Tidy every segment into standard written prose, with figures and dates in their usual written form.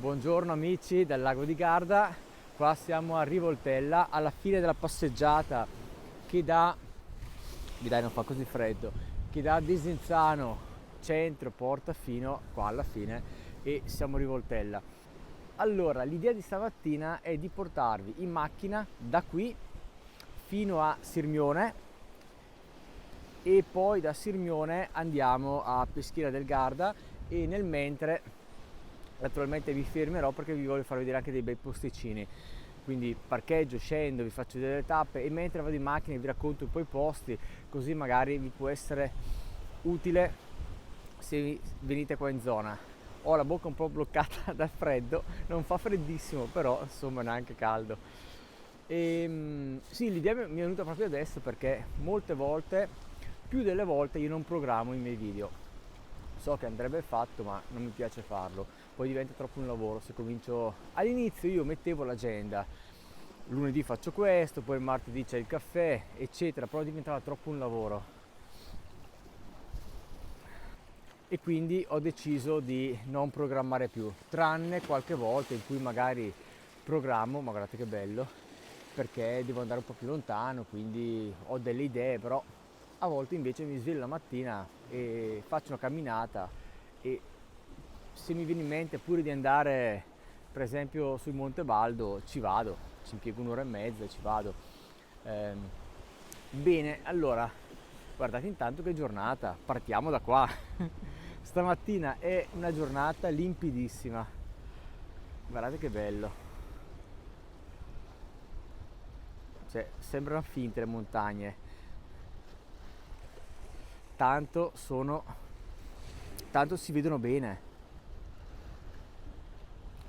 Buongiorno amici del lago di Garda, qua siamo a Rivoltella alla fine della passeggiata che da, non fa così freddo, che da Desenzano centro porta fino qua alla fine e siamo a Rivoltella. Allora, l'idea di stamattina è di portarvi in macchina da qui fino a Sirmione e poi da Sirmione andiamo a Peschiera del Garda e nel mentre naturalmente vi fermerò perché vi voglio far vedere anche dei bei posticini, quindi parcheggio, scendo, vi faccio vedere le tappe e mentre vado in macchina vi racconto un po' i posti, così magari vi può essere utile se venite qua in zona. Ho la bocca un po' bloccata dal freddo, non fa freddissimo però insomma neanche caldo. Sì, l'idea mi è venuta proprio adesso perché molte volte, più delle volte, io non programmo i miei video. So che andrebbe fatto ma non mi piace farlo, poi diventa troppo un lavoro se comincio. All'inizio io mettevo l'agenda, lunedì faccio questo, poi il martedì c'è il caffè eccetera, però diventava troppo un lavoro e quindi ho deciso di non programmare più, tranne qualche volta in cui magari programmo, ma guardate che bello, perché devo andare un po' più lontano, quindi ho delle idee, però a volte invece mi sveglio la mattina e faccio una camminata e se mi viene in mente pure di andare per esempio sul Monte Baldo ci vado, ci impiego un'ora e mezza e ci vado. Bene, allora guardate intanto che giornata, partiamo da qua. Stamattina è una giornata limpidissima, guardate che bello, cioè sembrano finte le montagne, tanto si vedono bene.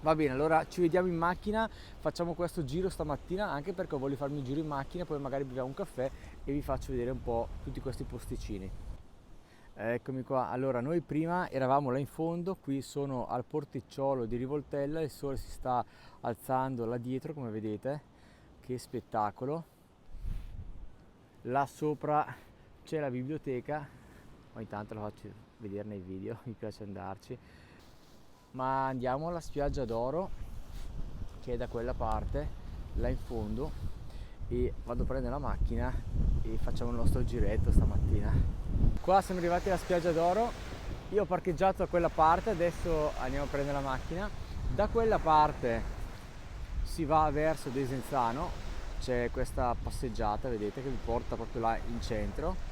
Va bene, allora ci vediamo in macchina, facciamo questo giro stamattina anche perché voglio farmi un giro in macchina, poi magari beviamo un caffè e vi faccio vedere un po' tutti questi posticini. Eccomi qua, allora noi prima eravamo là in fondo, qui sono al porticciolo di Rivoltella, il sole si sta alzando là dietro come vedete, che spettacolo. Là sopra c'è la biblioteca, ogni tanto la faccio vedere nei video, mi piace andarci. Ma andiamo alla spiaggia d'Oro che è da quella parte là in fondo e vado a prendere la macchina e facciamo il nostro giretto stamattina. Qua siamo arrivati alla spiaggia d'Oro, io ho parcheggiato da quella parte, adesso andiamo a prendere la macchina. Da quella parte si va verso Desenzano, c'è questa passeggiata vedete che vi porta proprio là in centro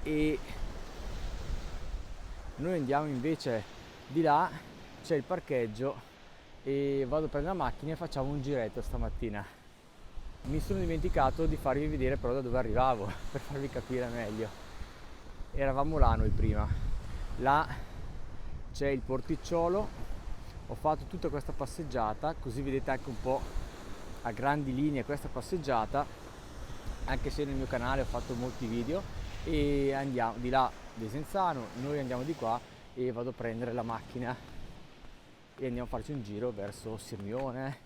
e noi andiamo invece di là, c'è il parcheggio e vado a prendere la macchina e facciamo un giretto stamattina. Mi sono dimenticato di farvi vedere però da dove arrivavo per farvi capire meglio. Eravamo là noi prima, là c'è il porticciolo, ho fatto tutta questa passeggiata così vedete anche un po' a grandi linee questa passeggiata, anche se nel mio canale ho fatto molti video. E andiamo di là Desenzano, noi andiamo di qua e vado a prendere la macchina e andiamo a farci un giro verso Sirmione,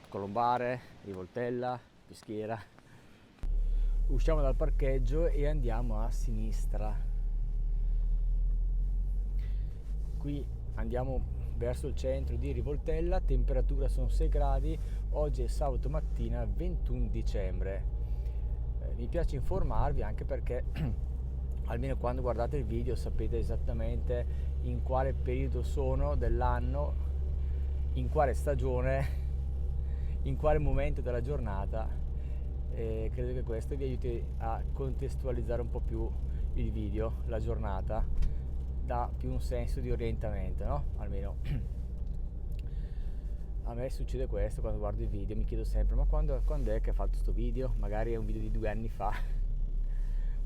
Colombare, Rivoltella, Peschiera. Usciamo dal parcheggio e andiamo a sinistra. Qui andiamo verso il centro di Rivoltella, temperatura sono 6 gradi, oggi è sabato mattina 21 dicembre. Mi piace informarvi anche perché almeno quando guardate il video sapete esattamente in quale periodo sono dell'anno, in quale stagione, in quale momento della giornata. Credo che questo vi aiuti a contestualizzare un po' più il video, la giornata, dà più un senso di orientamento, no? Almeno a me succede questo quando guardo i video, mi chiedo sempre ma quando è che ha fatto sto video? Magari è un video di 2 anni fa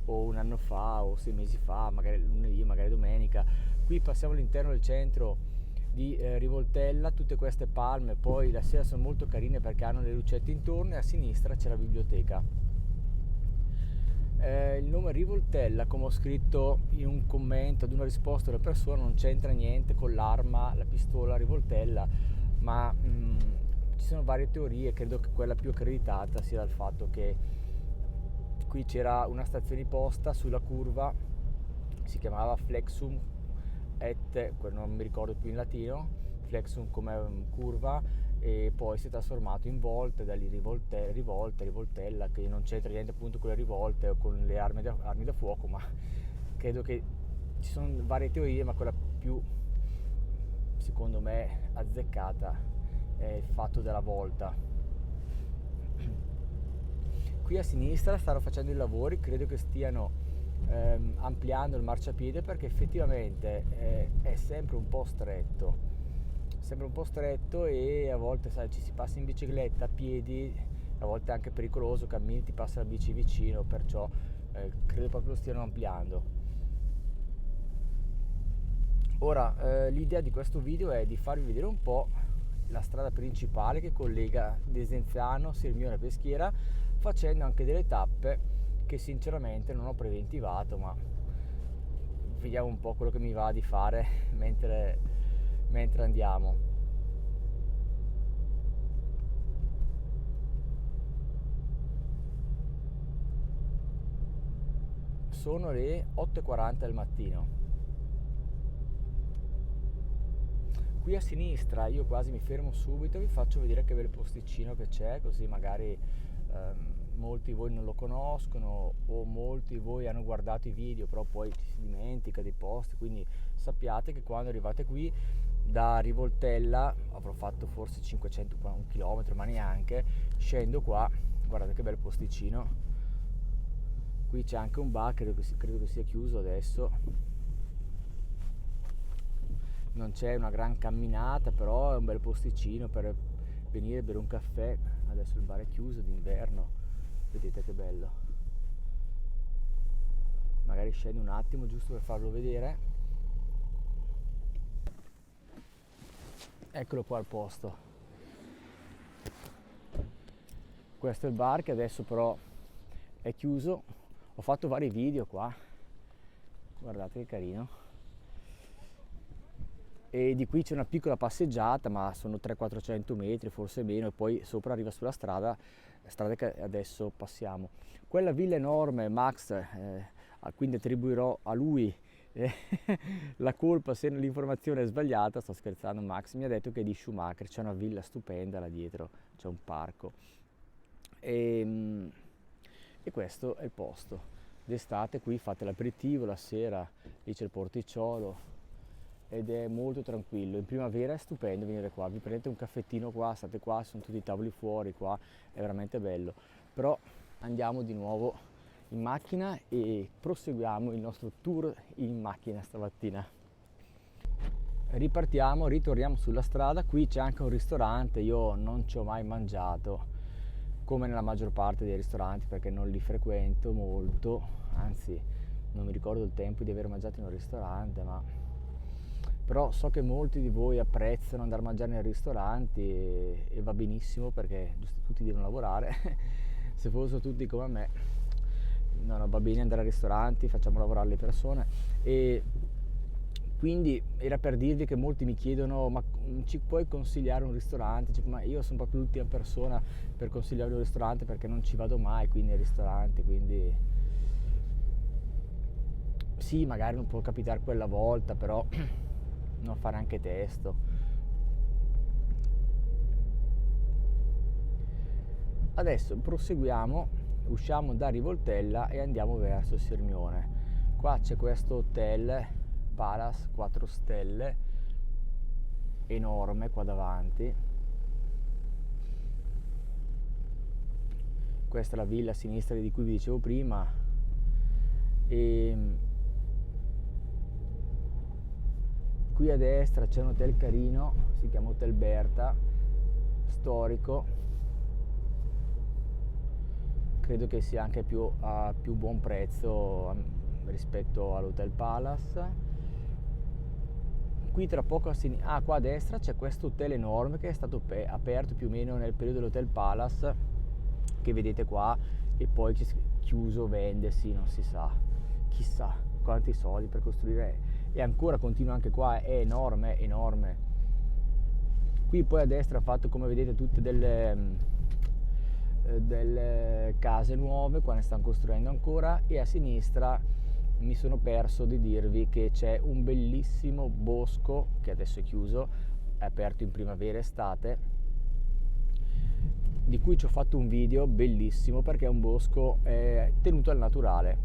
o un anno fa o 6 mesi fa, magari lunedì, magari domenica. Qui passiamo all'interno del centro di Rivoltella, tutte queste palme, poi la sera sono molto carine perché hanno le lucette intorno e a sinistra c'è la biblioteca. Il nome Rivoltella, come ho scritto in un commento ad una risposta della persona, non c'entra niente con l'arma, la pistola Rivoltella, ma ci sono varie teorie. Credo che quella più accreditata sia dal fatto che qui c'era una stazione di posta sulla curva, si chiamava Flexum et, non mi ricordo più in latino, flexum come curva, e poi si è trasformato in volte, da lì rivoltella, che non c'entra niente appunto con le rivolte o con le armi da fuoco, ma credo che ci sono varie teorie, ma quella più secondo me azzeccata è il fatto della volta. Qui a sinistra stanno facendo i lavori, credo che stiano ampliando il marciapiede, perché effettivamente è sempre un po' stretto, e a volte sai, ci si passa in bicicletta a piedi, a volte è anche pericoloso, cammini, ti passa la bici vicino, perciò credo proprio lo stiano ampliando. Ora l'idea di questo video è di farvi vedere un po' la strada principale che collega Desenzano, Sirmione e Peschiera, facendo anche delle tappe che sinceramente non ho preventivato, ma vediamo un po' quello che mi va di fare mentre andiamo. Sono le 8:40 del mattino. Qui a sinistra io quasi mi fermo subito, vi faccio vedere che bel posticino che c'è, così magari molti di voi non lo conoscono, o molti di voi hanno guardato i video però poi ci si dimentica dei posti, quindi sappiate che quando arrivate qui da Rivoltella, avrò fatto forse 500 un chilometro, ma neanche, scendo qua, guardate che bel posticino. Qui c'è anche un bar, credo che sia chiuso adesso, non c'è una gran camminata, però è un bel posticino per venire a bere un caffè. Adesso il bar è chiuso d'inverno, vedete che bello. Magari scendo un attimo giusto per farlo vedere. Eccolo qua il posto. Questo è il bar che adesso però è chiuso. Ho fatto vari video qua, guardate che carino. E di qui c'è una piccola passeggiata, ma sono 300-400 metri, forse meno, e poi sopra arriva sulla strada che adesso passiamo. Quella villa enorme, Max, quindi attribuirò a lui la colpa se l'informazione è sbagliata. Sto scherzando, Max mi ha detto che è di Schumacher, c'è una villa stupenda là dietro, c'è un parco, e questo è il posto. D'estate qui fate l'aperitivo, la sera lì c'è il porticciolo ed è molto tranquillo. In primavera è stupendo venire qua, vi prendete un caffettino qua, state qua, sono tutti i tavoli fuori qua, è veramente bello. Però andiamo di nuovo in macchina e proseguiamo il nostro tour in macchina stamattina. Ritorniamo sulla strada. Qui c'è anche un ristorante, io non ci ho mai mangiato, come nella maggior parte dei ristoranti, perché non li frequento molto, anzi non mi ricordo il tempo di aver mangiato in un ristorante, però so che molti di voi apprezzano andare a mangiare nei ristoranti e va benissimo, perché giusto, tutti devono lavorare. Se fossero tutti come me, no, va bene andare ai ristoranti, facciamo lavorare le persone. E quindi era per dirvi che molti mi chiedono: ma ci puoi consigliare un ristorante? Ma io sono proprio l'ultima persona per consigliare un ristorante, perché non ci vado mai quindi ai ristoranti, quindi sì, magari non può capitare quella volta, però non fare anche testo. Adesso proseguiamo, usciamo da Rivoltella e andiamo verso Sirmione. Qua c'è questo hotel Palace 4 stelle enorme qua davanti. Questa è la villa a sinistra di cui vi dicevo prima, e qui a destra c'è un hotel carino, si chiama Hotel Berta, storico, credo che sia anche a più buon prezzo rispetto all'Hotel Palace. Qui tra poco qua a destra c'è questo hotel enorme che è stato aperto più o meno nel periodo dell'Hotel Palace, che vedete qua, e poi chiuso, vendersi, non si sa, chissà quanti soldi per costruire, e ancora continua anche qua, è enorme, enorme. Qui poi a destra ha fatto, come vedete, tutte delle case nuove, qua ne stanno costruendo ancora, e a sinistra mi sono perso di dirvi che c'è un bellissimo bosco che adesso è chiuso, è aperto in primavera e estate, di cui ci ho fatto un video bellissimo perché è un bosco tenuto al naturale.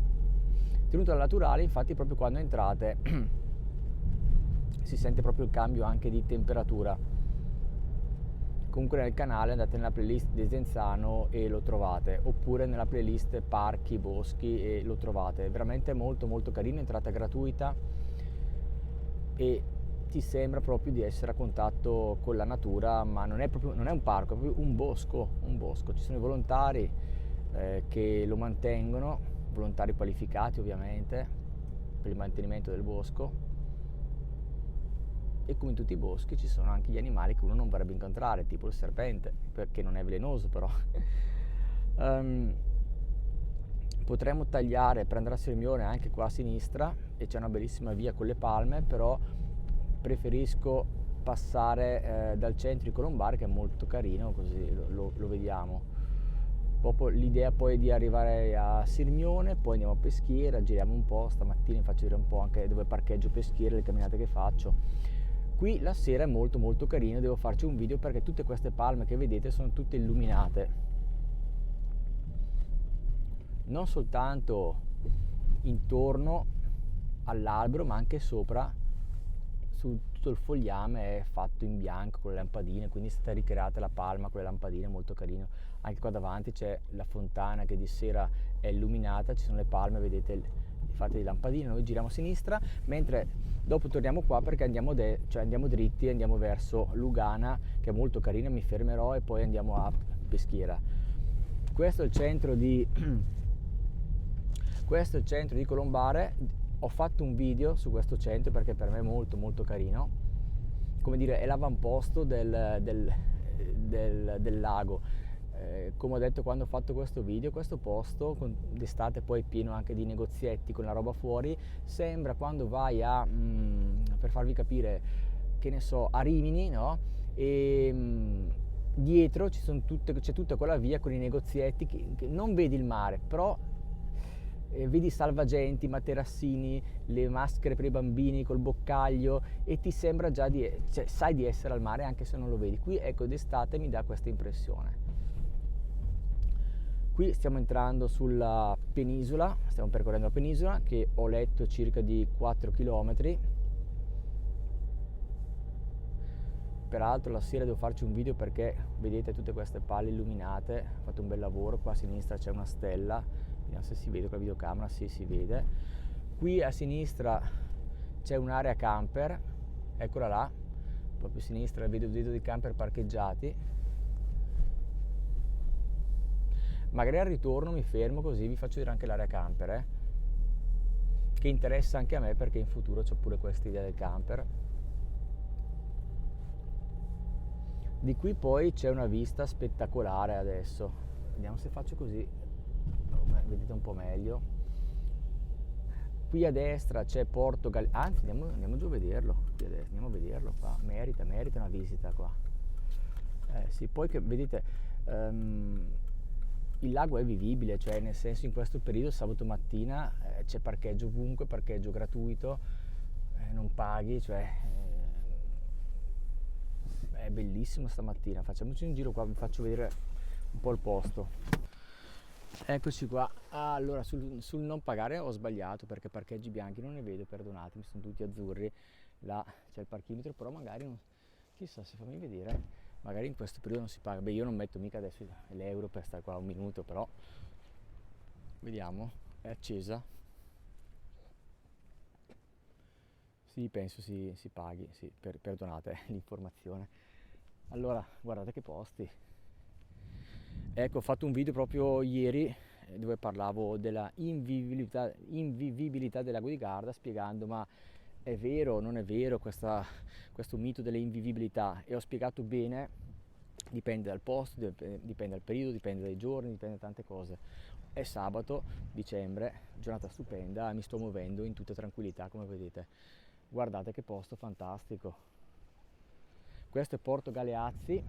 Tenuto al naturale, infatti proprio quando entrate si sente proprio il cambio anche di temperatura. Comunque nel canale andate nella playlist Desenzano e lo trovate, oppure nella playlist Parchi, Boschi e lo trovate. È veramente molto molto carino, entrata gratuita e ti sembra proprio di essere a contatto con la natura, ma non è un parco, è proprio un bosco. Ci sono i volontari che lo mantengono, volontari qualificati ovviamente per il mantenimento del bosco, e come in tutti i boschi ci sono anche gli animali che uno non vorrebbe incontrare, tipo il serpente, perché non è velenoso però. Potremmo tagliare per andare a Sirmione anche qua a sinistra, e c'è una bellissima via con le palme, però preferisco passare dal centro di Colombare, che è molto carino, così lo vediamo. Proprio l'idea poi è di arrivare a Sirmione, poi andiamo a Peschiera, giriamo un po', stamattina vi faccio vedere un po' anche dove parcheggio Peschiera, le camminate che faccio. Qui la sera è molto molto carino, devo farci un video perché tutte queste palme che vedete sono tutte illuminate, non soltanto intorno all'albero ma anche sopra, su tutto il fogliame è fatto in bianco con le lampadine, quindi è stata ricreata la palma con le lampadine, molto carino. Anche qua davanti c'è la fontana che di sera è illuminata, ci sono le palme, vedete, fatte di lampadine. Noi giriamo a sinistra, mentre dopo torniamo qua perché andiamo dritti, andiamo verso Lugana, che è molto carina, mi fermerò, e poi andiamo a Peschiera. Questo è il centro di Colombare. Ho fatto un video su questo centro perché per me è molto molto carino, come dire, è l'avamposto del lago. Come ho detto quando ho fatto questo video, questo posto d'estate poi è pieno anche di negozietti con la roba fuori, sembra quando vai per farvi capire, che ne so, a Rimini, no? E dietro c'è tutta quella via con i negozietti che non vedi il mare, però vedi salvagenti, materassini, le maschere per i bambini col boccaglio, e ti sembra già sai di essere al mare anche se non lo vedi. Qui ecco, d'estate mi dà questa impressione. Qui stiamo entrando sulla penisola, stiamo percorrendo la penisola, che ho letto circa di 4 km. Peraltro la sera devo farci un video perché vedete tutte queste palle illuminate, ho fatto un bel lavoro. Qua a sinistra c'è una stella, vediamo se si vede con la videocamera, sì, si vede. Qui a sinistra c'è un'area camper, eccola là, proprio a sinistra vedo dei camper parcheggiati. Magari al ritorno mi fermo così vi faccio vedere anche l'area camper, che interessa anche a me perché in futuro c'ho pure questa idea del camper. Di qui poi c'è una vista spettacolare adesso, vediamo se faccio così, vedete un po' meglio. Qui a destra c'è Porto Galeazzi, anzi andiamo giù a vederlo, andiamo a vederlo qua, merita una visita qua. Sì, poi che vedete il lago è vivibile, cioè nel senso in questo periodo sabato mattina c'è parcheggio ovunque, parcheggio gratuito, non paghi, cioè è bellissimo stamattina. Facciamoci un giro qua, vi faccio vedere un po' il posto. Eccoci qua. Allora sul non pagare ho sbagliato perché parcheggi bianchi non ne vedo, perdonatemi, sono tutti azzurri. Là c'è il parchimetro, però magari chissà, se fammi vedere, magari in questo periodo non si paga. Beh, io non metto mica adesso l'euro per stare qua un minuto, però vediamo, è accesa. Sì, penso si paghi, sì, perdonate l'informazione. Allora, guardate che posti. Ecco, ho fatto un video proprio ieri dove parlavo della invivibilità del lago di Garda, spiegando ma è vero o non è vero questo mito delle invivibilità, e ho spiegato bene, dipende dal posto, dipende dal periodo, dipende dai giorni, dipende da tante cose. È sabato, dicembre, giornata stupenda, mi sto muovendo in tutta tranquillità come vedete. Guardate che posto fantastico. Questo è Porto Galeazzi,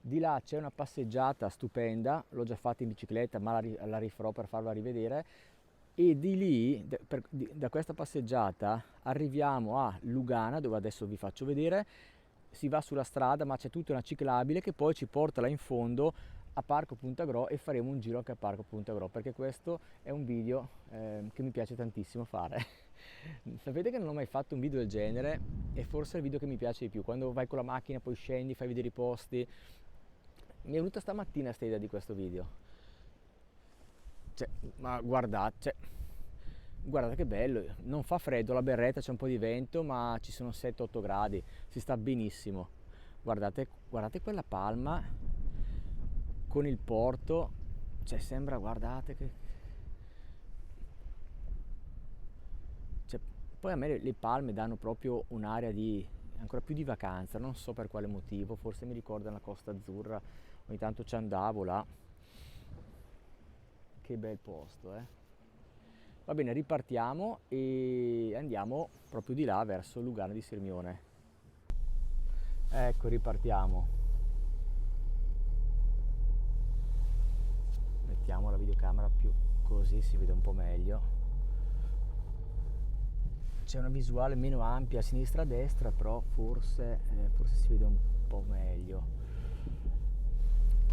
di là c'è una passeggiata stupenda, l'ho già fatta in bicicletta ma la rifarò per farla rivedere, e di lì, da questa passeggiata arriviamo a Lugana, dove adesso vi faccio vedere, si va sulla strada, ma c'è tutta una ciclabile che poi ci porta là in fondo a Parco Punta Gro, e faremo un giro anche a Parco Punta Gro, perché questo è un video che mi piace tantissimo fare. Sapete che non ho mai fatto un video del genere, e forse è il video che mi piace di più, quando vai con la macchina, poi scendi, fai vedere i posti. Mi è venuta stamattina questa idea di questo video. Cioè, ma guardate che bello, non fa freddo, la berretta, c'è un po' di vento, ma ci sono 7-8 gradi, si sta benissimo. Guardate quella palma con il porto, cioè sembra, guardate che... Cioè, poi a me le palme danno proprio un'area di ancora più di vacanza, non so per quale motivo, forse mi ricorda la Costa Azzurra, ogni tanto ci andavo là. Che bel posto, eh. Va bene, ripartiamo e andiamo proprio di là verso Lugano di Sirmione. Ecco, ripartiamo. Mettiamo la videocamera più così si vede un po' meglio. C'è una visuale meno ampia a sinistra e a destra, però forse si vede un po' meglio.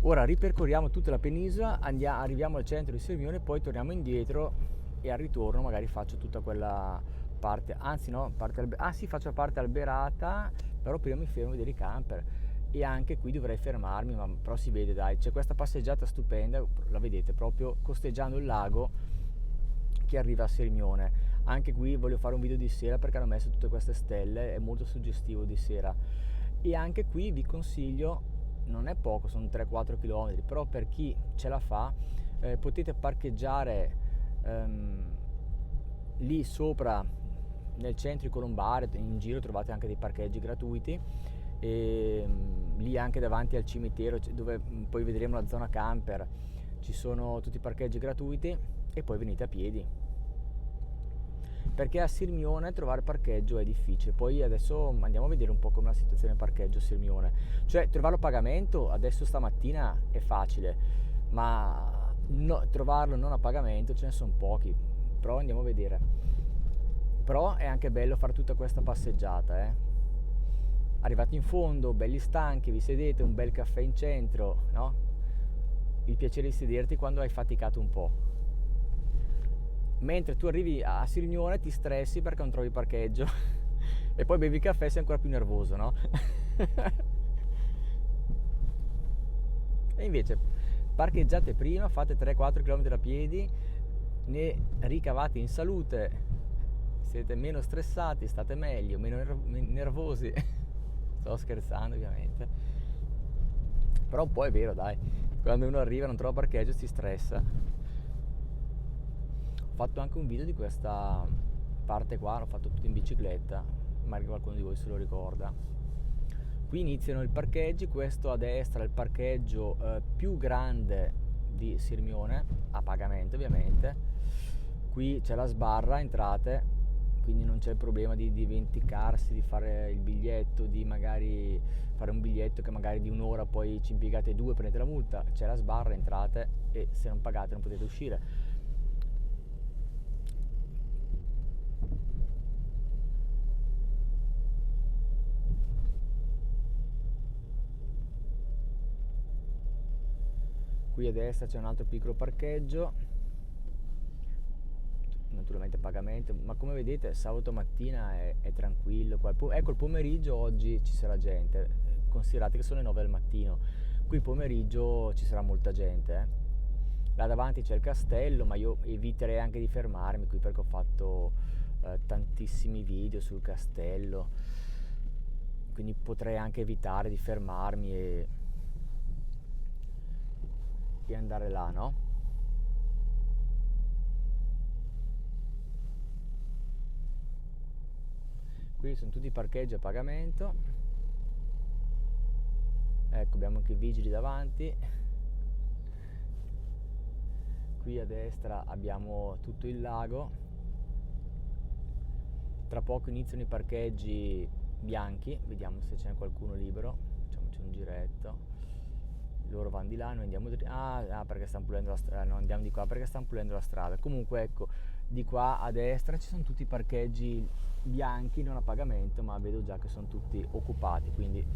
Ora ripercorriamo tutta la penisola, arriviamo al centro di Sirmione, poi torniamo indietro e al ritorno magari faccio tutta quella parte, anzi no, faccio la parte alberata, però prima mi fermo a vedere i camper, e anche qui dovrei fermarmi, ma però si vede, dai, c'è questa passeggiata stupenda, la vedete, proprio costeggiando il lago che arriva a Sirmione. Anche qui voglio fare un video di sera perché hanno messo tutte queste stelle, è molto suggestivo di sera. E anche qui vi consiglio, non è poco, sono 3-4 km, però per chi ce la fa potete parcheggiare lì sopra nel centro di Colombare, in giro trovate anche dei parcheggi gratuiti, e lì anche davanti al cimitero dove poi vedremo la zona camper ci sono tutti i parcheggi gratuiti, e poi venite a piedi, perché a Sirmione trovare parcheggio è difficile. Poi adesso andiamo a vedere un po' come la situazione del parcheggio a Sirmione, cioè trovarlo a pagamento adesso stamattina è facile, ma trovarlo non a pagamento ce ne sono pochi, però andiamo a vedere. Però è anche bello fare tutta questa passeggiata, arrivati in fondo, belli stanchi, vi sedete, un bel caffè in centro, no? Il piacere di sederti quando hai faticato un po'. Mentre tu arrivi a Sirmione ti stressi perché non trovi parcheggio e poi bevi il caffè e sei ancora più nervoso, no? E invece parcheggiate prima, fate 3-4 km a piedi, ne ricavate in salute, siete meno stressati, state meglio, meno nervosi. Sto scherzando ovviamente, però un po' è vero, dai, quando uno arriva e non trova parcheggio si stressa. Ho fatto anche un video di questa parte qua, l'ho fatto tutto in bicicletta, magari qualcuno di voi se lo ricorda. Qui iniziano i parcheggi, questo a destra è il parcheggio più grande di Sirmione, a pagamento ovviamente. Qui c'è la sbarra, entrate, quindi non c'è il problema di dimenticarsi di fare il biglietto, di magari fare un biglietto che magari di un'ora poi ci impiegate 2, prendete la multa. C'è la sbarra, entrate e se non pagate non potete uscire. Qui a destra c'è un altro piccolo parcheggio, naturalmente a pagamento, ma come vedete sabato mattina è tranquillo. Ecco, il pomeriggio oggi ci sarà gente, considerate che sono le 9 del mattino, qui pomeriggio ci sarà molta gente. Là davanti c'è il castello, ma io eviterei anche di fermarmi qui perché ho fatto tantissimi video sul castello, quindi potrei anche evitare di fermarmi e andare là, no? Qui sono tutti i parcheggi a pagamento. Ecco, abbiamo anche i vigili davanti. Qui a destra abbiamo tutto il lago. Tra poco iniziano i parcheggi bianchi, vediamo se c'è qualcuno libero, facciamoci un giretto. Loro vanno di là, noi andiamo perché stanno pulendo la strada, no, andiamo di qua perché stanno pulendo la strada. Comunque ecco, di qua a destra ci sono tutti i parcheggi bianchi non a pagamento, ma vedo già che sono tutti occupati, quindi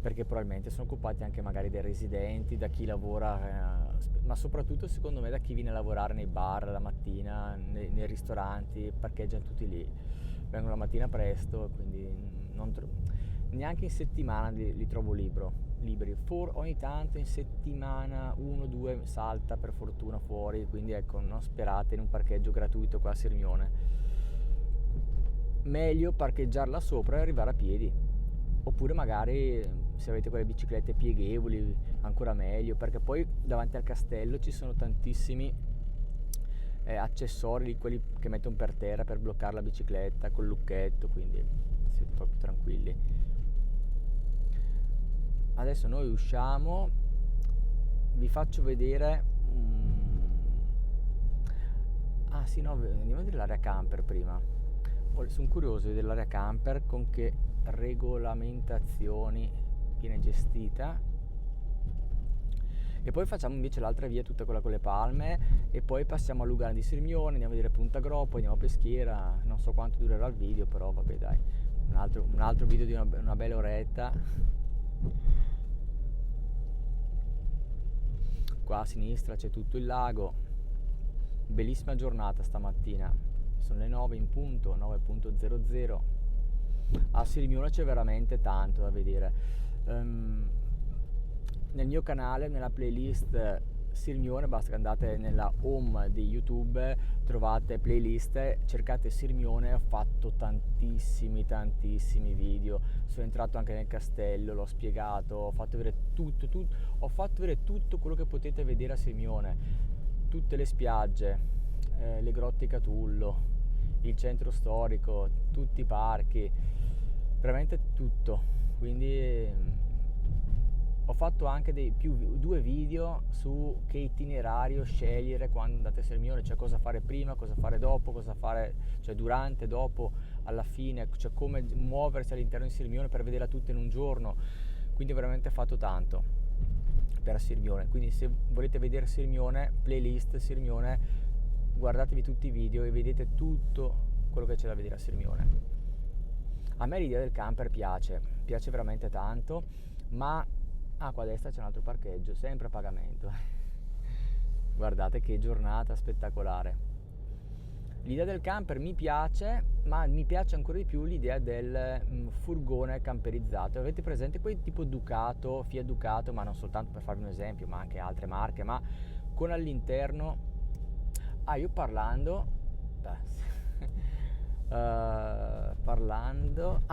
perché probabilmente sono occupati anche magari dai residenti, da chi lavora, ma soprattutto secondo me da chi viene a lavorare nei bar la mattina, nei ristoranti, parcheggiano tutti lì, vengono la mattina presto, quindi neanche in settimana li trovo liberi. Ogni tanto in settimana uno o due salta per fortuna fuori, quindi ecco, non sperate in un parcheggio gratuito qua a Sirmione. Meglio parcheggiarla sopra e arrivare a piedi, oppure magari se avete quelle biciclette pieghevoli ancora meglio, perché poi davanti al castello ci sono tantissimi accessori, quelli che mettono per terra per bloccare la bicicletta col lucchetto, quindi siete proprio tranquilli. Adesso noi usciamo, vi faccio vedere ah sì, no, andiamo a vedere l'area camper prima. Sono curioso di vedere l'area camper, con che regolamentazioni viene gestita, e poi facciamo invece l'altra via, tutta quella con le palme, e poi passiamo a Lugano di Sirmione, andiamo a vedere Punta Groppo, andiamo a Peschiera. Non so quanto durerà il video, però vabbè dai, un altro video di una bella oretta. Qua a sinistra c'è tutto il lago, bellissima giornata stamattina, sono le 9 in punto, 9.00. A Sirmione c'è veramente tanto da vedere. Nel mio canale, nella playlist Sirmione, basta che andate nella home di YouTube, trovate playlist, cercate Sirmione, ho fatto tantissimi video, sono entrato anche nel castello, l'ho spiegato, ho fatto vedere ho fatto vedere tutto quello che potete vedere a Sirmione, tutte le spiagge, le grotte di Catullo, il centro storico, tutti i parchi, veramente tutto. Quindi ho fatto anche due video su che itinerario scegliere quando andate a Sirmione, cioè cosa fare prima, cosa fare dopo, cosa fare, cioè durante, dopo, alla fine, cioè come muoversi all'interno di Sirmione per vederla tutta in un giorno. Quindi ho veramente fatto tanto per Sirmione. Quindi se volete vedere Sirmione, playlist Sirmione, guardatevi tutti i video e vedete tutto quello che c'è da vedere a Sirmione. A me l'idea del camper piace veramente tanto, ma qua a destra c'è un altro parcheggio, sempre a pagamento. Guardate che giornata spettacolare. L'idea del camper mi piace, ma mi piace ancora di più l'idea del furgone camperizzato. Avete presente quei tipo Ducato, Fiat Ducato, ma non soltanto, per farvi un esempio, ma anche altre marche, ma con all'interno... io parlando...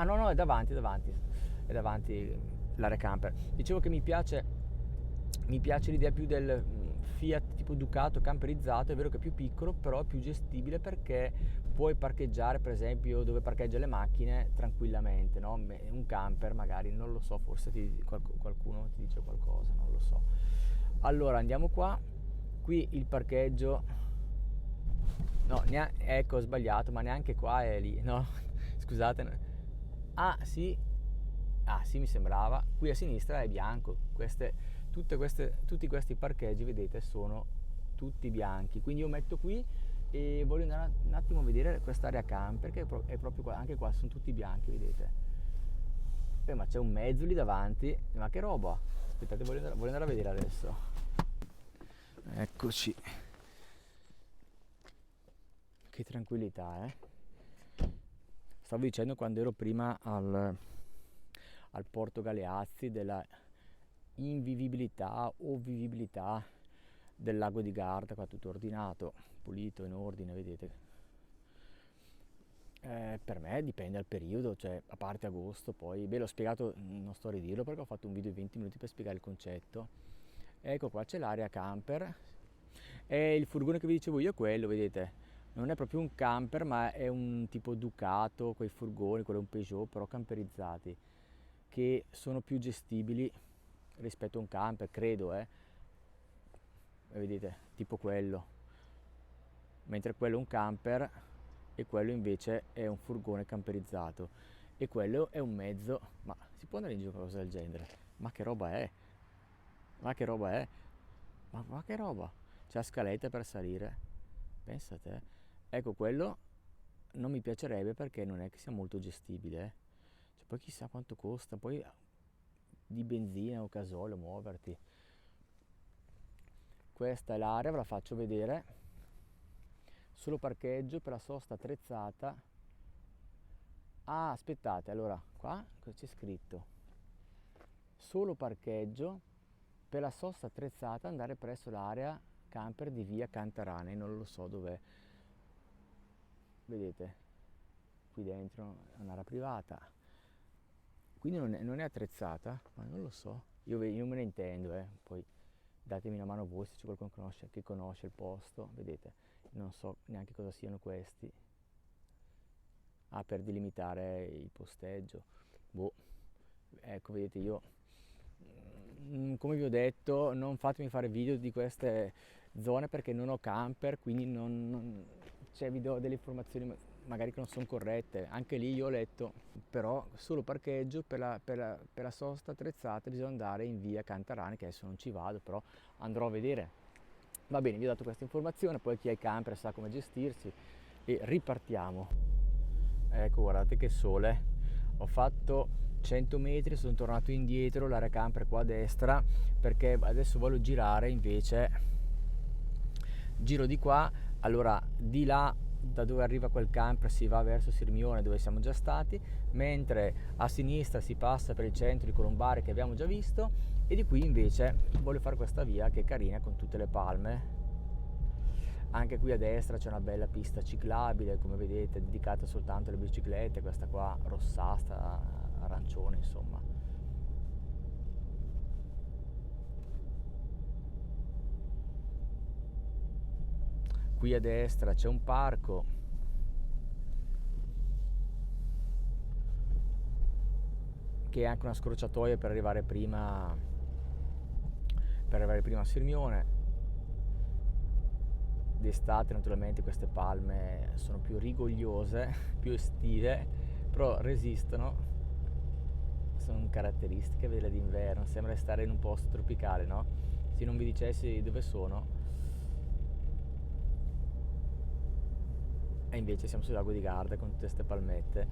no, è davanti l'area camper. Dicevo che mi piace l'idea più del Fiat tipo Ducato camperizzato. È vero che è più piccolo, però è più gestibile, perché puoi parcheggiare, per esempio, dove parcheggia le macchine tranquillamente, no? Un camper magari, non lo so, forse qualcuno ti dice qualcosa, non lo so. Allora andiamo qua, qui il parcheggio, no, ecco, ho sbagliato, ma neanche qua è lì, no? Scusate. Sì, mi sembrava. Qui a sinistra è bianco. Tutti questi parcheggi, vedete, sono tutti bianchi. Quindi io metto qui e voglio andare un attimo a vedere quest'area camper, che è proprio qua. Anche qua sono tutti bianchi, vedete. Ma c'è un mezzo lì davanti. Ma che roba! Aspettate, voglio andare a vedere adesso. Eccoci. Che tranquillità, Stavo dicendo, quando ero prima al Porto Galeazzi, della invivibilità o vivibilità del lago di Garda. Qua tutto ordinato, pulito, in ordine, vedete. Per me dipende dal periodo, cioè a parte agosto, poi l'ho spiegato, non sto a ridirlo perché ho fatto un video di 20 minuti per spiegare il concetto. Ecco qua c'è l'area camper, e il furgone che vi dicevo io è quello, vedete, non è proprio un camper, ma è un tipo Ducato, quei furgoni, quello è un Peugeot, però camperizzati, che sono più gestibili rispetto a un camper, credo, vedete, tipo quello, mentre quello è un camper e quello invece è un furgone camperizzato, e quello è un mezzo. Ma si può andare in giro con una cosa del genere? Ma che roba è? Ma che roba? C'è la scaletta per salire, pensa a te. Ecco, quello non mi piacerebbe perché non è che sia molto gestibile, eh. Cioè, poi chissà quanto costa, poi di benzina o gasolio muoverti. Questa è l'area, ve la faccio vedere. Solo parcheggio per la sosta attrezzata. Ah, aspettate, allora, qua c'è scritto solo parcheggio per la sosta attrezzata, andare presso l'area camper di via Cantarane, non lo so dov'è. Vedete, qui dentro è un'area privata, quindi non è attrezzata, ma non lo so, io non me ne intendo, poi datemi una mano voi se c'è qualcuno che conosce il posto. Vedete, non so neanche cosa siano questi. Ah, per delimitare il posteggio. Boh, ecco, vedete, io come vi ho detto, non fatemi fare video di queste zone perché non ho camper, quindi cioè, vi do delle informazioni magari che non sono corrette. Anche lì io ho letto, però solo parcheggio per la sosta attrezzata bisogna andare in via Cantarani, che adesso non ci vado, però andrò a vedere. Va bene, vi ho dato questa informazione, poi chi ha il camper sa come gestirsi e ripartiamo. Ecco, guardate che sole. Ho fatto 100 metri, sono tornato indietro, l'area camper qua a destra, perché adesso voglio girare invece. Giro di qua, allora di là da dove arriva quel camper si va verso Sirmione dove siamo già stati, mentre a sinistra si passa per il centro di Colombare che abbiamo già visto, e di qui invece voglio fare questa via che è carina con tutte le palme. Anche qui a destra c'è una bella pista ciclabile, come vedete, dedicata soltanto alle biciclette, questa qua rossastra, arancione, insomma. Qui a destra c'è un parco che è anche una scorciatoia per arrivare prima a Sirmione. D'estate naturalmente queste palme sono più rigogliose, più estive, però resistono. Sono caratteristiche quelle d'inverno, sembra stare in un posto tropicale, no? Se non vi dicessi dove sono. E invece siamo sul lago di Garda con tutte queste palmette.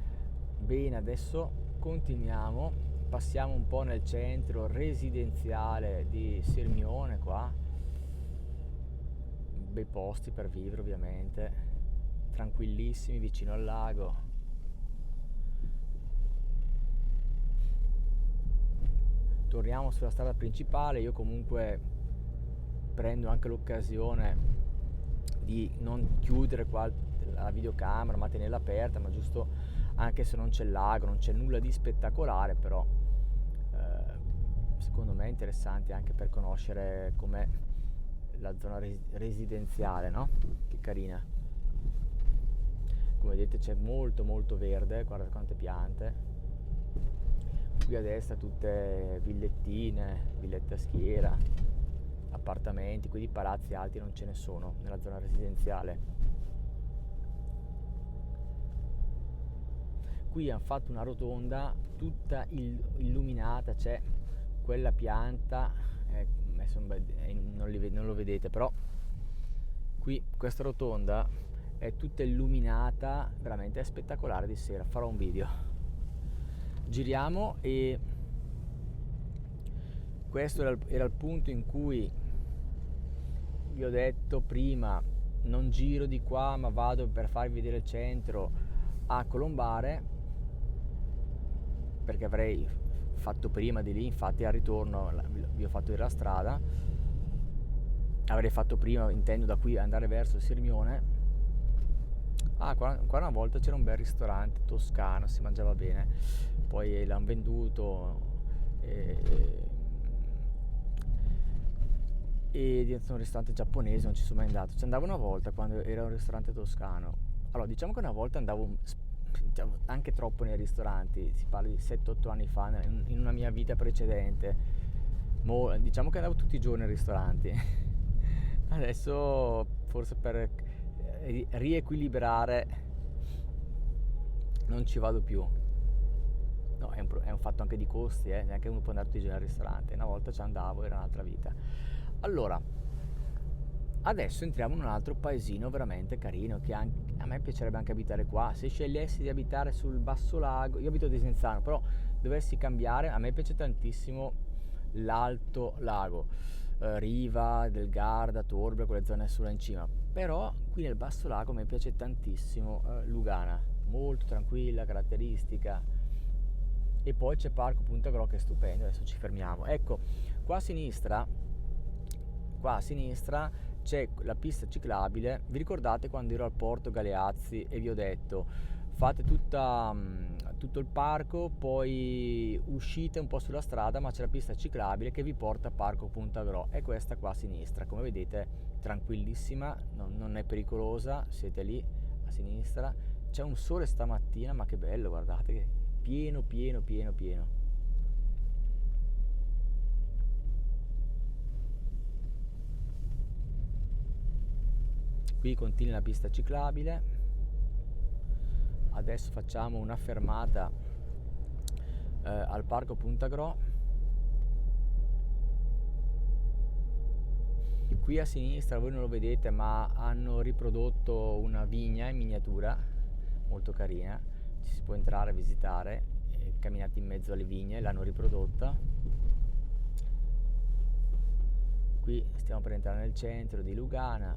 Bene, adesso continuiamo, passiamo un po' nel centro residenziale di Sirmione qua. Bei posti per vivere ovviamente, tranquillissimi vicino al lago. Torniamo sulla strada principale, io comunque prendo anche l'occasione di non chiudere qua la videocamera ma tenerla aperta, ma giusto anche se non c'è il lago, non c'è nulla di spettacolare, però secondo me è interessante anche per conoscere com'è la zona residenziale, no? Che carina. Come vedete c'è molto verde, guardate quante piante. Qui a destra tutte villettine, villette a schiera, appartamenti, quindi palazzi alti non ce ne sono nella zona residenziale. Qui hanno fatto una rotonda tutta illuminata, c'è quella pianta, non lo vedete, però qui questa rotonda è tutta illuminata, veramente è spettacolare di sera. Farò un video. Giriamo, e questo era il punto in cui vi ho detto prima non giro di qua ma vado per farvi vedere il centro a Colombare, perché avrei fatto prima di lì, infatti al ritorno vi ho fatto vedere la strada, avrei fatto prima, intendo, da qui andare verso Sirmione. Qua una volta c'era un bel ristorante toscano, si mangiava bene, poi l'hanno venduto e diventa un ristorante giapponese, non ci sono mai andato. Ci andavo una volta quando era un ristorante toscano. Allora, diciamo che una volta andavo anche troppo nei ristoranti, si parla di 7-8 anni fa, in una mia vita precedente. Diciamo che andavo tutti i giorni ai ristoranti. Adesso forse per riequilibrare non ci vado più. No, è un fatto anche di costi, neanche uno può andare tutti i giorni al ristorante. Una volta ci andavo, era un'altra vita. Allora, Adesso entriamo in un altro paesino veramente carino che a me piacerebbe anche abitare qua. Se scegliessi di abitare sul Basso Lago, io abito a Desenzano, però dovessi cambiare, a me piace tantissimo l'Alto Lago, Riva, del Garda, Torbia, quelle zone sulla in cima. Però qui nel Basso Lago a me piace tantissimo Lugana, molto tranquilla, caratteristica. E poi c'è Parco Punta Gro che è stupendo, adesso ci fermiamo. Ecco, qua a sinistra c'è la pista ciclabile. Vi ricordate quando ero al Porto Galeazzi e vi ho detto fate tutto il parco, poi uscite un po' sulla strada, ma c'è la pista ciclabile che vi porta a Parco Punta Gro, è questa qua a sinistra, come vedete, tranquillissima, non è pericolosa, siete lì a sinistra. C'è un sole stamattina, ma che bello, guardate che pieno pieno pieno pieno. Qui continua la pista ciclabile. Adesso facciamo una fermata al Parco Punta Gro. Qui a sinistra voi non lo vedete, ma hanno riprodotto una vigna in miniatura molto carina, ci si può entrare a visitare, camminate in mezzo alle vigne, l'hanno riprodotta. Qui stiamo per entrare nel centro di Lugana.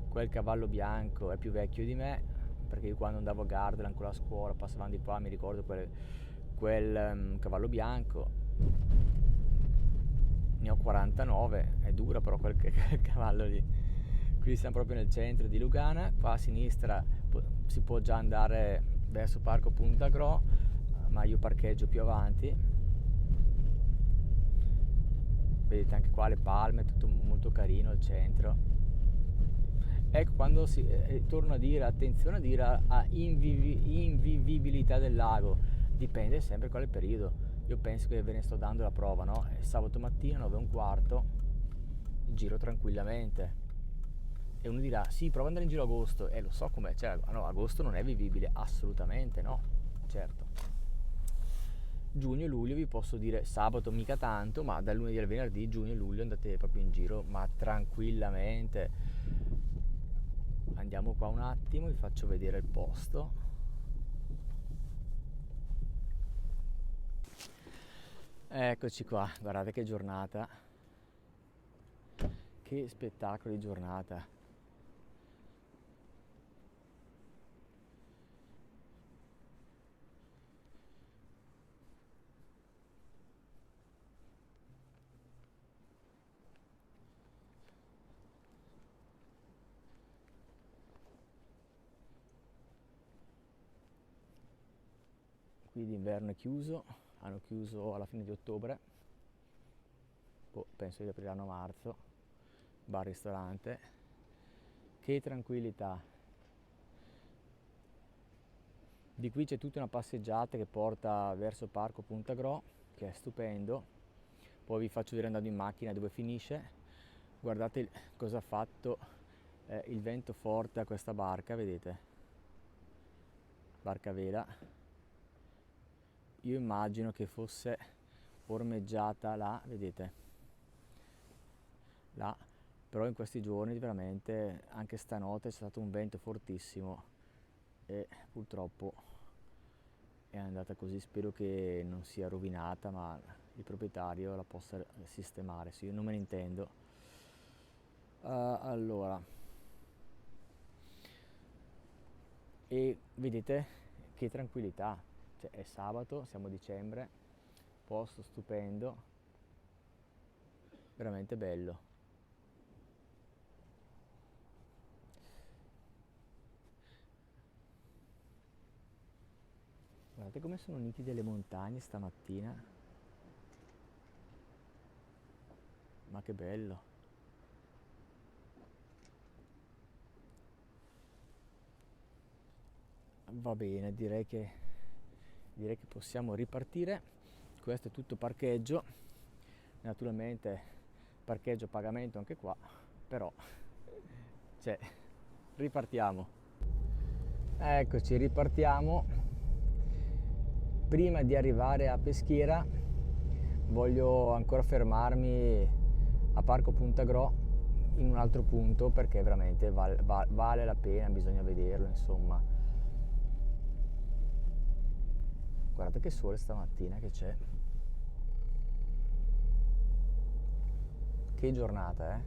Quel cavallo bianco è più vecchio di me, perché io quando andavo a Gardaland con la scuola passavamo di qua, mi ricordo quel cavallo bianco. Ne ho 49, è dura però quel cavallo lì. Qui siamo proprio nel centro di Lugana, qua a sinistra si può già andare verso Parco Punta Gro, ma io parcheggio più avanti. Vedete anche qua le palme, tutto molto carino il centro. Ecco, quando torno a dire, attenzione a dire a invivibilità del lago, dipende sempre quale periodo. Io penso che ve ne sto dando la prova, no? È sabato mattina 9:15, giro tranquillamente. E uno dirà, sì, prova ad andare in giro agosto. Lo so com'è, cioè, no, agosto non è vivibile, assolutamente no, certo. Giugno e luglio vi posso dire, sabato mica tanto, ma dal lunedì al venerdì, giugno e luglio andate proprio in giro, ma tranquillamente. Andiamo qua un attimo, vi faccio vedere il posto. Eccoci qua, guardate che giornata, che spettacolo di giornata. Qui d'inverno è chiuso, hanno chiuso alla fine di ottobre, penso che apriranno a marzo, bar ristorante. Che tranquillità. Di qui c'è tutta una passeggiata che porta verso Parco Punta Gro, che è stupendo. Poi vi faccio vedere andando in macchina dove finisce. Guardate cosa ha fatto il vento forte a questa barca, vedete? Barca a vela. Io immagino che fosse ormeggiata là, vedete? Là. Però in questi giorni veramente, anche stanotte, c'è stato un vento fortissimo e purtroppo è andata così. Spero che non sia rovinata, ma il proprietario la possa sistemare, sì, io non me ne intendo. Allora, e vedete che tranquillità, cioè è sabato, siamo a dicembre, posto stupendo, veramente bello. Guardate come sono nitide le montagne stamattina, ma che bello. Va bene, direi che possiamo ripartire. Questo è tutto parcheggio, naturalmente parcheggio a pagamento anche qua, però cioè, ripartiamo. Eccoci, ripartiamo. Prima di arrivare a Peschiera voglio ancora fermarmi a Parco Punta Gro, in un altro punto, perché veramente vale la pena, bisogna vederlo, insomma. Guardate che sole stamattina che c'è, che giornata,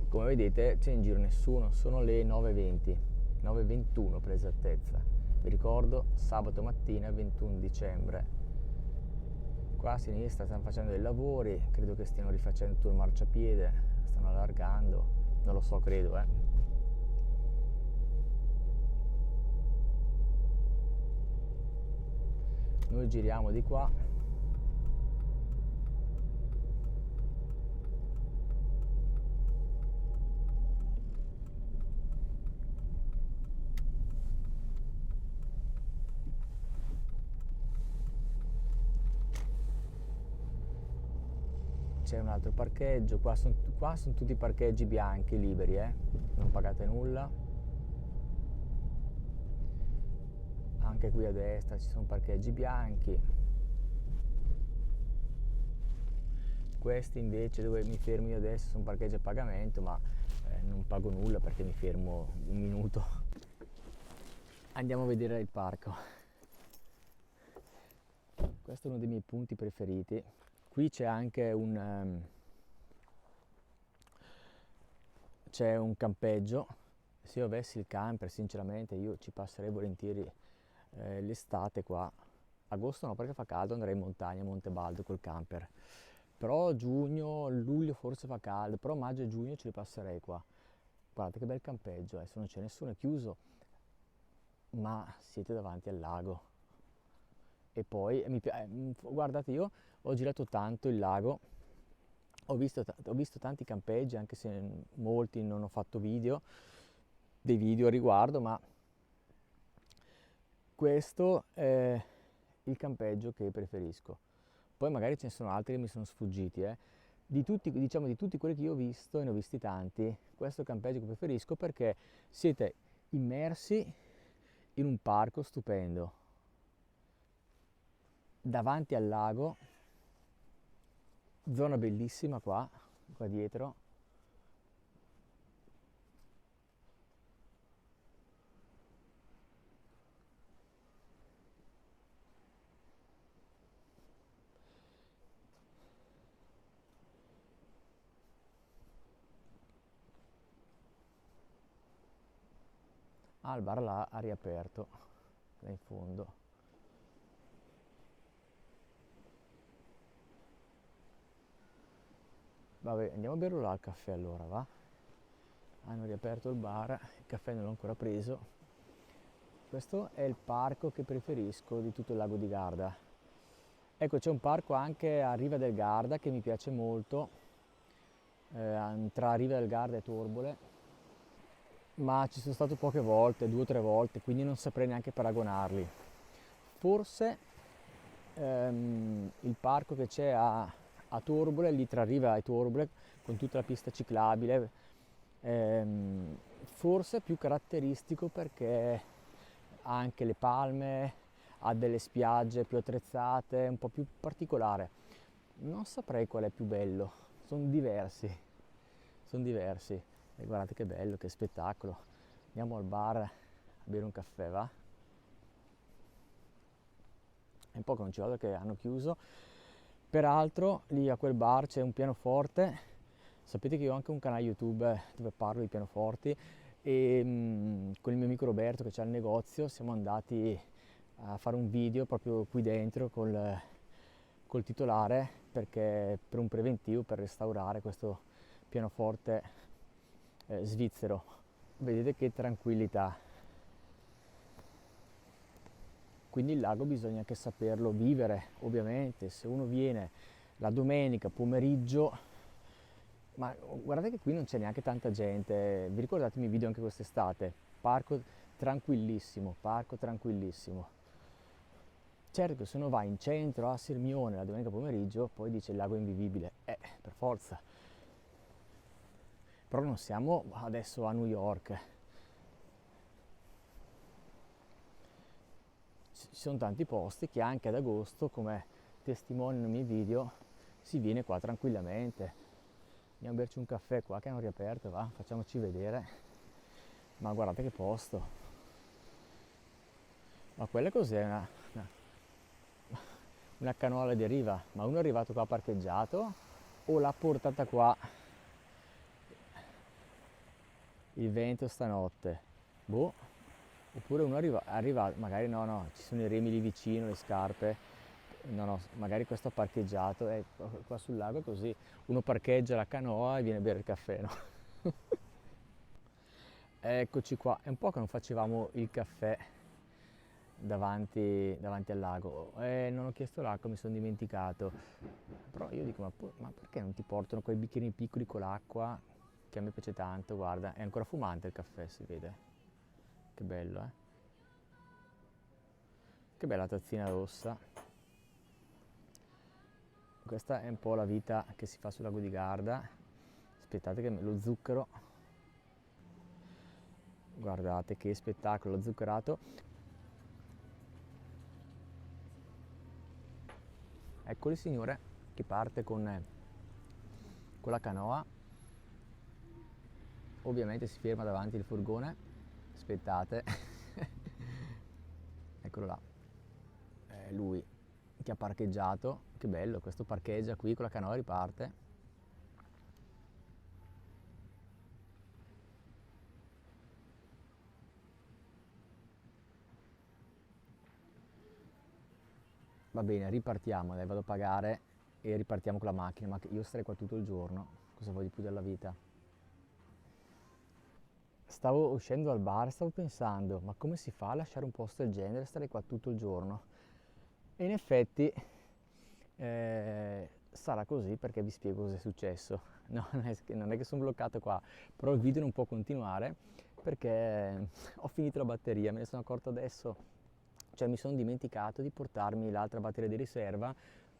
come vedete c'è in giro nessuno, sono le 9:20, 9:21 per esattezza. Vi ricordo, sabato mattina 21 dicembre. Qua a sinistra stanno facendo dei lavori, credo che stiano rifacendo tutto il marciapiede, stanno allargando, non lo so, credo. Noi giriamo di qua. C'è un altro parcheggio, qua sono tutti parcheggi bianchi liberi, non pagate nulla. Anche qui a destra ci sono parcheggi bianchi. Questi invece dove mi fermo io adesso sono parcheggi a pagamento, ma non pago nulla perché mi fermo un minuto. Andiamo a vedere il parco. Questo è uno dei miei punti preferiti. Qui c'è anche c'è un campeggio. Se io avessi il camper, sinceramente io ci passerei volentieri l'estate qua. Agosto no, perché fa caldo, andrei in montagna a Montebaldo col camper. Però giugno, luglio forse fa caldo, però maggio e giugno ce li passerei qua. Guardate che bel campeggio, adesso non c'è nessuno, è chiuso, ma siete davanti al lago. E poi guardate, io ho girato tanto il lago, ho visto tanti campeggi, anche se molti non ho fatto dei video a riguardo, ma questo è il campeggio che preferisco. Poi magari ce ne sono altri che mi sono sfuggiti. Di tutti, diciamo, di tutti quelli che io ho visto, e ne ho visti tanti, questo è il campeggio che preferisco perché siete immersi in un parco stupendo, davanti al lago, zona bellissima qua dietro. Il bar là ha riaperto, là in fondo. Vabbè, andiamo a berlo là al caffè allora, va? Hanno riaperto il bar, il caffè non l'ho ancora preso. Questo è il parco che preferisco di tutto il lago di Garda. Ecco, c'è un parco anche a Riva del Garda che mi piace molto, tra Riva del Garda e Torbole, ma ci sono stato poche volte, 2 o 3 volte, quindi non saprei neanche paragonarli. Forse il parco che c'è a Torbole, lì tra Riva e Torbole, con tutta la pista ciclabile, forse è più caratteristico perché ha anche le palme, ha delle spiagge più attrezzate, un po' più particolare. Non saprei qual è più bello, sono diversi, sono diversi. E guardate che bello, che spettacolo. Andiamo al bar a bere un caffè, va? È un po' che non ci vado perché hanno chiuso. Peraltro lì a quel bar c'è un pianoforte. Sapete che io ho anche un canale YouTube dove parlo di pianoforti e con il mio amico Roberto che c'ha il negozio siamo andati a fare un video proprio qui dentro col titolare perché per un preventivo per restaurare questo pianoforte svizzero. Vedete che tranquillità. Quindi il lago bisogna anche saperlo vivere, ovviamente. Se uno viene la domenica pomeriggio, ma guardate che qui non c'è neanche tanta gente. Vi ricordate i miei video anche quest'estate? Parco tranquillissimo, parco tranquillissimo. Certo, se uno va in centro a Sirmione la domenica pomeriggio, poi dice il lago è invivibile. Per forza. Però non siamo adesso a New York. Ci sono tanti posti che anche ad agosto, come testimoniano i miei video, si viene qua tranquillamente. Andiamo a berci un caffè qua che hanno riaperto, va, facciamoci vedere. Ma guardate che posto. Ma quella cos'è? Una canoa alla deriva? Ma uno è arrivato qua parcheggiato o l'ha portata qua il vento stanotte? Boh. Oppure uno arriva, magari no, ci sono i remi lì vicino, le scarpe. No, magari questo ha parcheggiato, qua sul lago è così. Uno parcheggia la canoa e viene a bere il caffè, no? Eccoci qua, è un po' che non facevamo il caffè davanti al lago. Non ho chiesto l'acqua, mi sono dimenticato. Però io dico, ma perché non ti portano quei bicchierini piccoli con l'acqua? Che a me piace tanto, guarda, è ancora fumante il caffè, si vede. Che bello, eh? Che bella tazzina rossa. Questa è un po' la vita che si fa sul lago di Garda. Aspettate che lo zucchero, guardate che spettacolo, lo zuccherato. Ecco il signore che parte con la canoa, ovviamente si ferma davanti al furgone, aspettate, eccolo là, è lui che ha parcheggiato, che bello, questo parcheggia qui con la canoa e riparte. Va bene, ripartiamo, dai, vado a pagare e ripartiamo con la macchina, ma io starei qua tutto il giorno, cosa vuoi di più della vita? Stavo uscendo dal bar, stavo pensando, ma come si fa a lasciare un posto del genere e stare qua tutto il giorno? E in effetti sarà così perché vi spiego cosa è successo. No, non è che sono bloccato qua, però il video non può continuare perché ho finito la batteria, me ne sono accorto adesso, cioè mi sono dimenticato di portarmi l'altra batteria di riserva,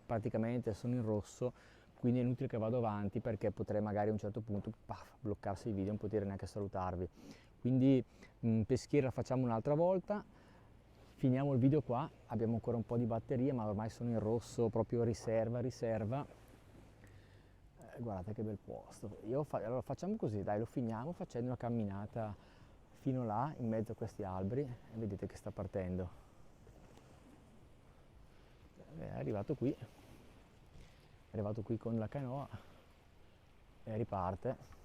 praticamente sono in rosso, quindi è inutile che vado avanti perché potrei magari a un certo punto bloccarsi il video e non poter neanche salutarvi. Quindi peschiera la facciamo un'altra volta. Finiamo il video qua, abbiamo ancora un po' di batteria ma ormai sono in rosso, proprio riserva. Guardate che bel posto. Allora facciamo così, dai, lo finiamo facendo una camminata fino là in mezzo a questi alberi e vedete che sta partendo. È arrivato qui con la canoa e riparte.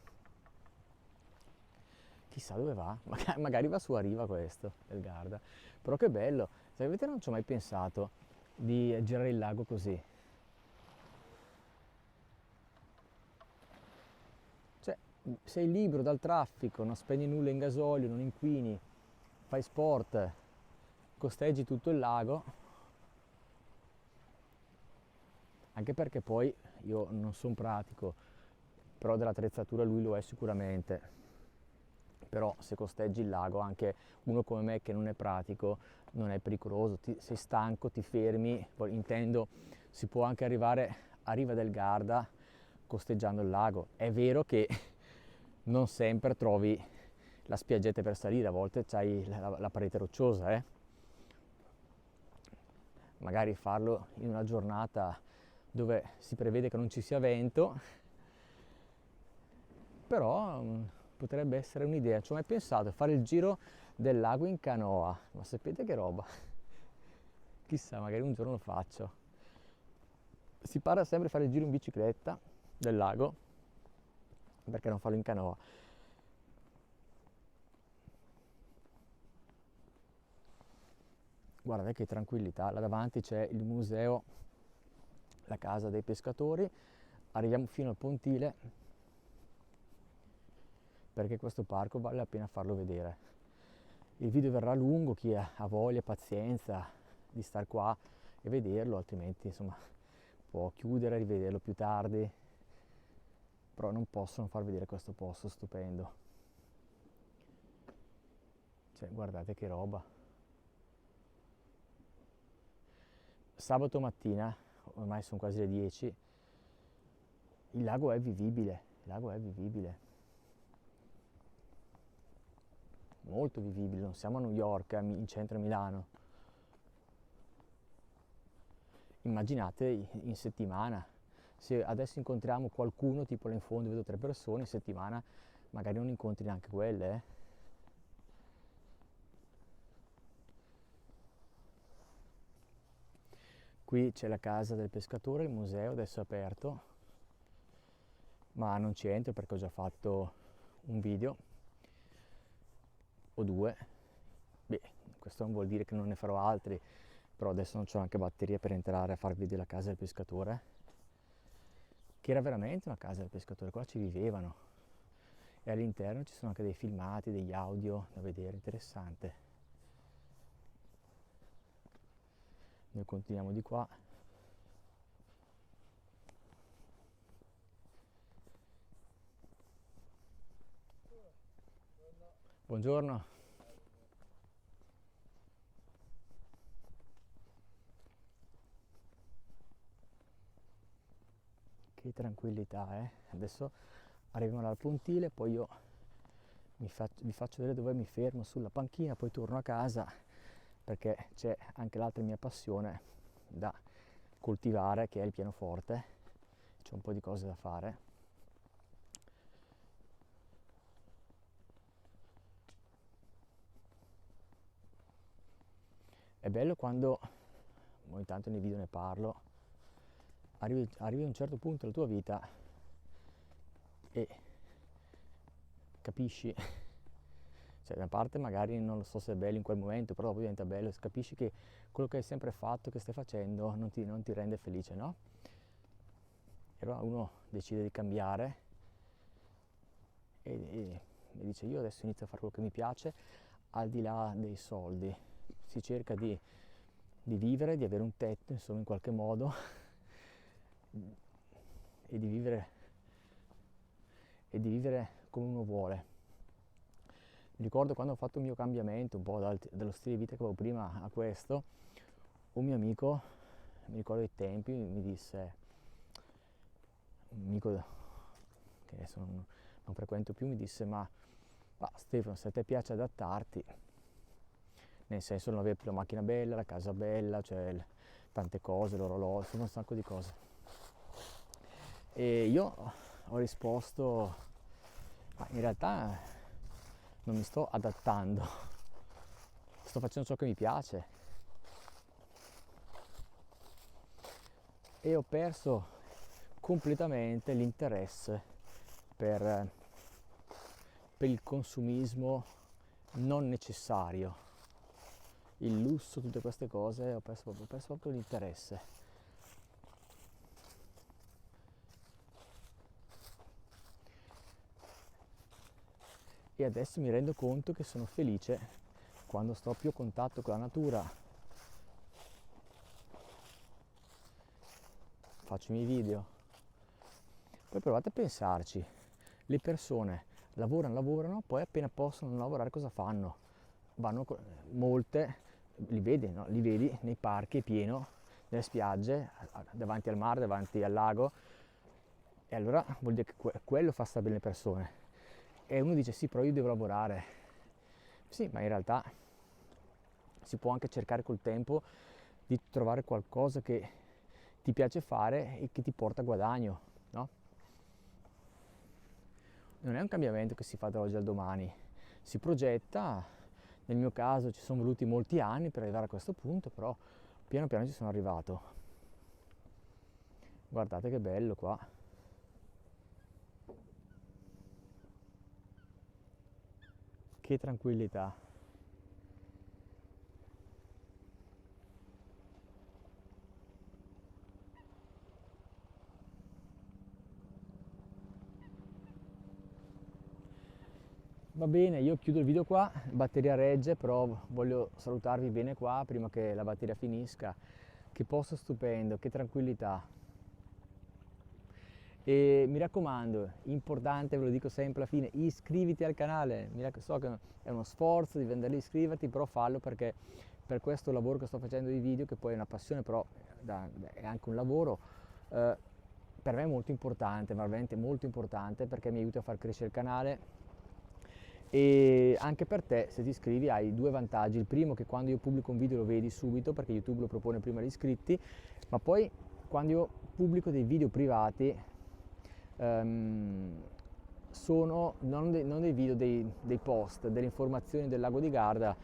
Chissà dove va, magari va su a riva questo, del Garda. Però che bello, sapete non ci ho mai pensato di girare il lago così. Cioè, sei libero dal traffico, non spendi nulla in gasolio, non inquini, fai sport, costeggi tutto il lago. Anche perché poi io non sono pratico, però dell'attrezzatura lui lo è sicuramente. Però se costeggi il lago, anche uno come me che non è pratico, non è pericoloso, sei stanco, ti fermi, intendo, si può anche arrivare a riva del Garda costeggiando il lago. È vero che non sempre trovi la spiaggetta per salire, a volte c'hai la parete rocciosa, magari farlo in una giornata dove si prevede che non ci sia vento, però potrebbe essere un'idea. Ci ho mai pensato a fare il giro del lago in canoa, ma sapete che roba? Chissà, magari un giorno lo faccio. Si parla sempre di fare il giro in bicicletta del lago, perché non farlo in canoa? Guardate che tranquillità, là davanti c'è il museo, la casa dei pescatori, arriviamo fino al pontile perché questo parco vale la pena farlo vedere. Il video verrà lungo, chi ha voglia, pazienza di star qua e vederlo, altrimenti insomma può chiudere e rivederlo più tardi, però non posso non far vedere questo posto stupendo. Cioè, guardate che roba. Sabato mattina, ormai sono quasi le 10, il lago è vivibile, molto vivibile, non siamo a New York, in centro a Milano. Immaginate in settimana, se adesso incontriamo qualcuno, tipo là in fondo vedo 3 persone, in settimana magari non incontri neanche quelle. Qui c'è la casa del pescatore, il museo adesso è aperto, ma non ci entro perché ho già fatto un video o 2. Beh, questo non vuol dire che non ne farò altri, però adesso non c'ho anche batteria per entrare a far vedere la casa del pescatore, che era veramente una casa del pescatore, qua ci vivevano, e all'interno ci sono anche dei filmati, degli audio da vedere, interessante. Noi continuiamo di qua. Buongiorno. Che tranquillità, eh? Adesso arriviamo al pontile, poi io vi faccio vedere dove mi fermo sulla panchina, poi torno a casa perché c'è anche l'altra mia passione da coltivare, che è il pianoforte. C'è un po' di cose da fare. È bello quando, ogni tanto nei video ne parlo, arrivi a un certo punto della tua vita e capisci, cioè da una parte magari non lo so se è bello in quel momento, però dopo diventa bello, capisci che quello che hai sempre fatto, che stai facendo, non ti rende felice, no? E allora uno decide di cambiare e dice io adesso inizio a fare quello che mi piace al di là dei soldi. Si cerca di vivere, di avere un tetto, insomma, in qualche modo, e di vivere come uno vuole. Mi ricordo quando ho fatto il mio cambiamento un po' dallo stile di vita che avevo prima a questo, un mio amico, mi ricordo i tempi, mi disse, un amico che adesso non frequento più, mi disse ma Stefano, se a te piace adattarti, nel senso non avere più la macchina bella, la casa bella, cioè tante cose, l'orologio, insomma un sacco di cose. E io ho risposto, ma in realtà non mi sto adattando, sto facendo ciò che mi piace. E ho perso completamente l'interesse per il consumismo non necessario, il lusso, tutte queste cose, ho perso proprio l'interesse. E adesso mi rendo conto che sono felice quando sto più a contatto con la natura, faccio i miei video. Poi provate a pensarci, le persone lavorano, poi appena possono non lavorare cosa fanno? Molte, li vedi, no? Li vedi nei parchi, è pieno, nelle spiagge, davanti al mare, davanti al lago, e allora vuol dire che quello fa stare bene le persone. E uno dice sì, però io devo lavorare. Sì, ma in realtà si può anche cercare col tempo di trovare qualcosa che ti piace fare e che ti porta a guadagno, no? Non è un cambiamento che si fa da oggi al domani, si progetta. Nel mio caso ci sono voluti molti anni per arrivare a questo punto, però piano piano ci sono arrivato. Guardate che bello qua. Che tranquillità. Va bene, io chiudo il video qua, batteria regge, però voglio salutarvi bene qua prima che la batteria finisca. Che posto stupendo, che tranquillità. E mi raccomando, importante, ve lo dico sempre alla fine, iscriviti al canale. So che è uno sforzo, devi andare a iscriverti, però fallo perché per questo lavoro che sto facendo di video, che poi è una passione, però è anche un lavoro, per me è molto importante, veramente molto importante, perché mi aiuta a far crescere il canale. E anche per te, se ti iscrivi, hai 2 vantaggi. Il primo, che quando io pubblico un video lo vedi subito, perché YouTube lo propone prima agli iscritti, ma poi quando io pubblico dei video privati sono non dei video, dei post, delle informazioni del lago di Garda,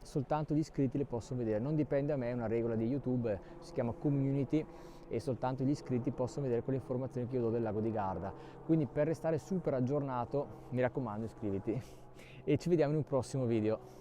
soltanto gli iscritti le possono vedere, non dipende da me, è una regola di YouTube, si chiama community, e soltanto gli iscritti possono vedere quelle informazioni che io do del lago di Garda. Quindi per restare super aggiornato, mi raccomando, iscriviti e ci vediamo in un prossimo video.